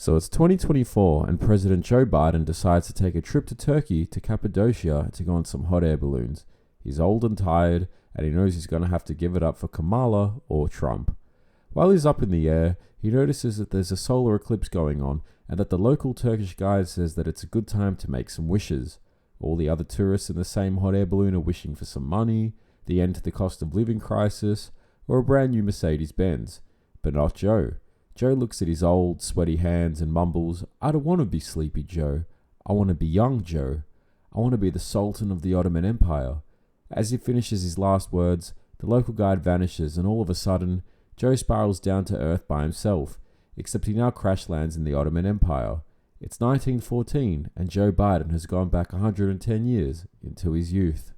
So it's 2024 and President Joe Biden decides to take a trip to Turkey to Cappadocia to go on some hot air balloons. He's old and tired and he knows he's going to have to give it up for Kamala or Trump. While he's up in the air, he notices that there's a solar eclipse going on and that the local Turkish guide says that it's a good time to make some wishes. All the other tourists in the same hot air balloon are wishing for some money, the end to the cost of living crisis, or a brand new Mercedes-Benz. But not Joe. Joe looks at his old, sweaty hands and mumbles, "I don't want to be Sleepy Joe. I want to be Young Joe. I want to be the Sultan of the Ottoman Empire." As he finishes his last words, the local guide vanishes and all of a sudden, Joe spirals down to earth by himself, except he now crash lands in the Ottoman Empire. It's 1914 and Joe Biden has gone back 110 years into his youth.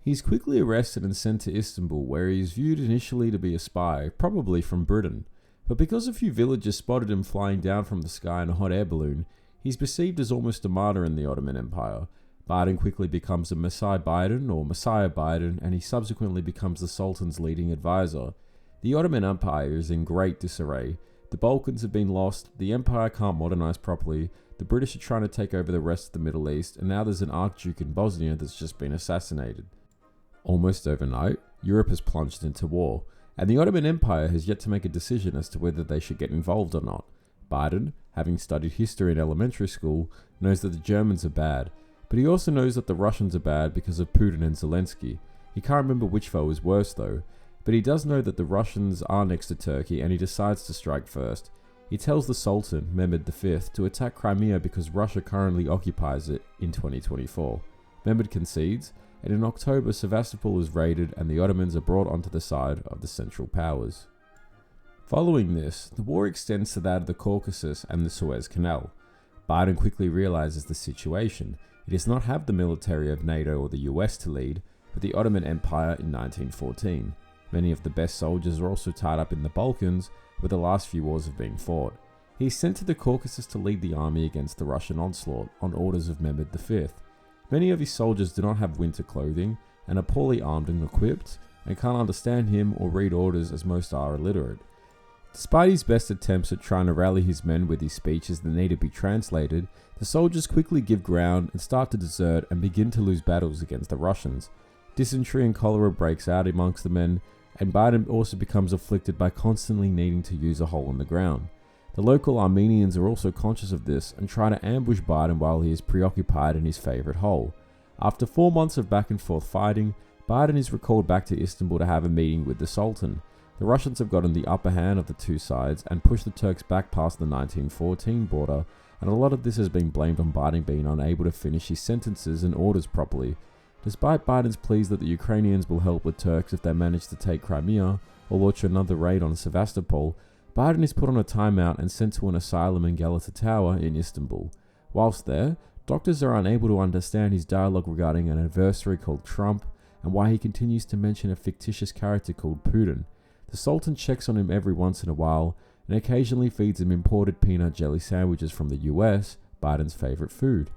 He's quickly arrested and sent to Istanbul, where he is viewed initially to be a spy, probably from Britain. But because a few villagers spotted him flying down from the sky in a hot air balloon, he's perceived as almost a martyr in the Ottoman Empire. Biden quickly becomes a Messiah Biden, and he subsequently becomes the Sultan's leading advisor. The Ottoman Empire is in great disarray. The Balkans have been lost, the empire can't modernize properly, the British are trying to take over the rest of the Middle East, and now there's an Archduke in Bosnia that's just been assassinated. Almost overnight, Europe has plunged into war, and the Ottoman Empire has yet to make a decision as to whether they should get involved or not. Biden, having studied history in elementary school, knows that the Germans are bad, but he also knows that the Russians are bad because of Putin and Zelensky. He can't remember which foe is worse though, but he does know that the Russians are next to Turkey and he decides to strike first. He tells the Sultan, Mehmed V, to attack Crimea because Russia currently occupies it in 2024. Mehmed concedes, and in October Sevastopol is raided and the Ottomans are brought onto the side of the Central Powers. Following this, the war extends to that of the Caucasus and the Suez Canal. Biden quickly realizes the situation. He does not have the military of NATO or the US to lead, but the Ottoman Empire in 1914. Many of the best soldiers are also tied up in the Balkans, where the last few wars have been fought. He is sent to the Caucasus to lead the army against the Russian onslaught on orders of Mehmed V. Many of his soldiers do not have winter clothing and are poorly armed and equipped and can't understand him or read orders as most are illiterate. Despite his best attempts at trying to rally his men with his speeches that need to be translated, the soldiers quickly give ground and start to desert and begin to lose battles against the Russians. Dysentery and cholera breaks out amongst the men, and Biden also becomes afflicted by constantly needing to use a hole in the ground. The local Armenians are also conscious of this and try to ambush Biden while he is preoccupied in his favourite hole. After 4 months of back and forth fighting, Biden is recalled back to Istanbul to have a meeting with the Sultan. The Russians have gotten the upper hand of the two sides and pushed the Turks back past the 1914 border, and a lot of this has been blamed on Biden being unable to finish his sentences and orders properly. Despite Biden's pleas that the Ukrainians will help the Turks if they manage to take Crimea or launch another raid on Sevastopol, Biden is put on a timeout and sent to an asylum in Galata Tower in Istanbul. Whilst there, doctors are unable to understand his dialogue regarding an adversary called Trump and why he continues to mention a fictitious character called Putin. The Sultan checks on him every once in a while and occasionally feeds him imported peanut jelly sandwiches from the US, Biden's favourite food.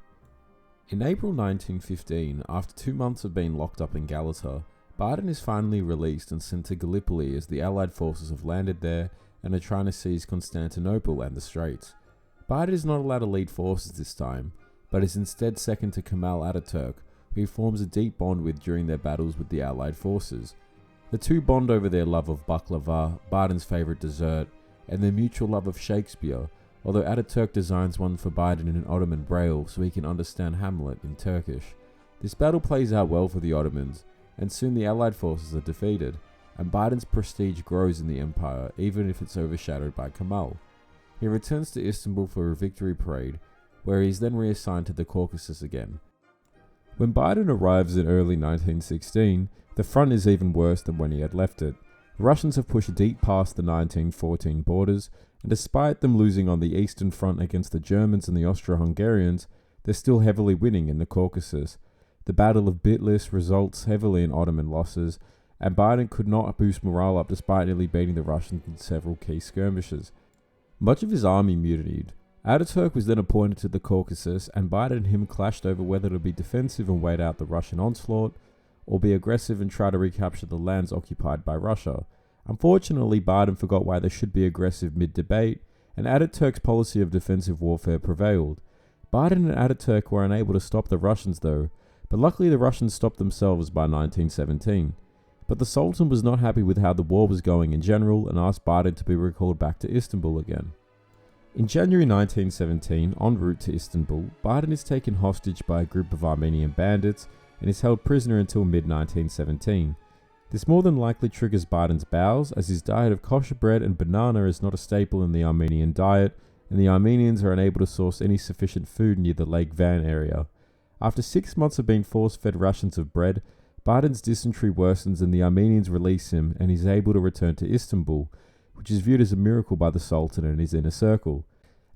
In April 1915, after 2 months of being locked up in Galata, Biden is finally released and sent to Gallipoli as the Allied forces have landed there and are trying to seize Constantinople and the Straits. Biden is not allowed to lead forces this time, but is instead second to Kemal Ataturk, who he forms a deep bond with during their battles with the Allied forces. The two bond over their love of baklava, Biden's favourite dessert, and their mutual love of Shakespeare, although Ataturk designs one for Biden in an Ottoman braille so he can understand Hamlet in Turkish. This battle plays out well for the Ottomans, and soon the Allied forces are defeated, and Biden's prestige grows in the empire, even if it's overshadowed by Kemal. He returns to Istanbul for a victory parade, where he is then reassigned to the Caucasus again. When Biden arrives in early 1916, the front is even worse than when he had left it. The Russians have pushed deep past the 1914 borders, and despite them losing on the Eastern Front against the Germans and the Austro-Hungarians, they're still heavily winning in the Caucasus. The Battle of Bitlis results heavily in Ottoman losses, and Biden could not boost morale up despite nearly beating the Russians in several key skirmishes. Much of his army mutinied. Ataturk was then appointed to the Caucasus, and Biden and him clashed over whether to be defensive and wait out the Russian onslaught, or be aggressive and try to recapture the lands occupied by Russia. Unfortunately, Biden forgot why they should be aggressive mid-debate, and Ataturk's policy of defensive warfare prevailed. Biden and Ataturk were unable to stop the Russians though, but luckily the Russians stopped themselves by 1917. But the Sultan was not happy with how the war was going in general and asked Biden to be recalled back to Istanbul again. In January 1917, en route to Istanbul, Biden is taken hostage by a group of Armenian bandits and is held prisoner until mid-1917. This more than likely triggers Biden's bowels, as his diet of kosher bread and banana is not a staple in the Armenian diet, and the Armenians are unable to source any sufficient food near the Lake Van area. After 6 months of being force-fed rations of bread, Biden's dysentery worsens and the Armenians release him and he's able to return to Istanbul, which is viewed as a miracle by the Sultan and his inner circle.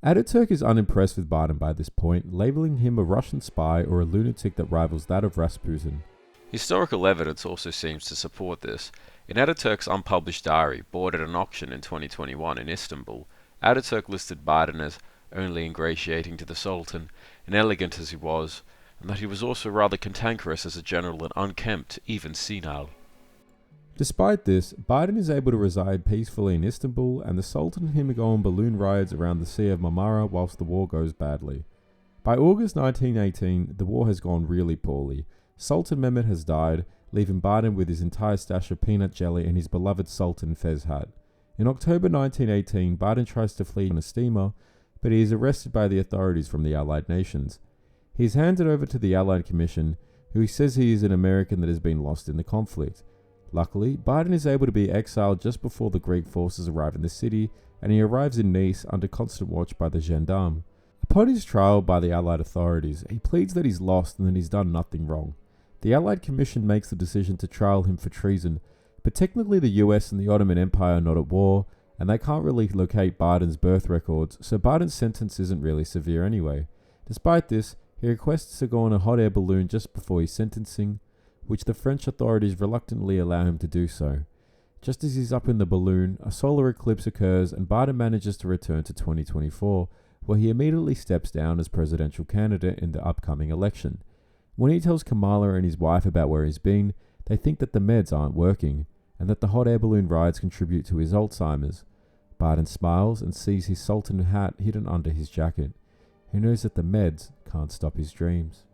Ataturk is unimpressed with Biden by this point, labelling him a Russian spy or a lunatic that rivals that of Rasputin. Historical evidence also seems to support this. In Ataturk's unpublished diary, bought at an auction in 2021 in Istanbul, Ataturk listed Biden as only ingratiating to the Sultan, inelegant as he was, and that he was also rather cantankerous as a general and unkempt, even senile. Despite this, Biden is able to reside peacefully in Istanbul, and the Sultan and him go on balloon rides around the Sea of Marmara whilst the war goes badly. By August 1918, the war has gone really poorly. Sultan Mehmet has died, leaving Biden with his entire stash of peanut jelly and his beloved Sultan Fez hat. In October 1918, Biden tries to flee on a steamer, but he is arrested by the authorities from the Allied nations. He is handed over to the Allied Commission, who he says he is an American that has been lost in the conflict. Luckily, Biden is able to be exiled just before the Greek forces arrive in the city, and he arrives in Nice under constant watch by the gendarme. Upon his trial by the Allied authorities, he pleads that he's lost and that he's done nothing wrong. The Allied Commission makes the decision to trial him for treason, but technically the US and the Ottoman Empire are not at war, and they can't really locate Biden's birth records, so Biden's sentence isn't really severe anyway. Despite this, he requests to go on a hot air balloon just before his sentencing, which the French authorities reluctantly allow him to do so. Just as he's up in the balloon, a solar eclipse occurs and Biden manages to return to 2024, where he immediately steps down as presidential candidate in the upcoming election. When he tells Kamala and his wife about where he's been, they think that the meds aren't working, and that the hot air balloon rides contribute to his Alzheimer's. Biden smiles and sees his Sultan hat hidden under his jacket. He knows that the meds can't stop his dreams.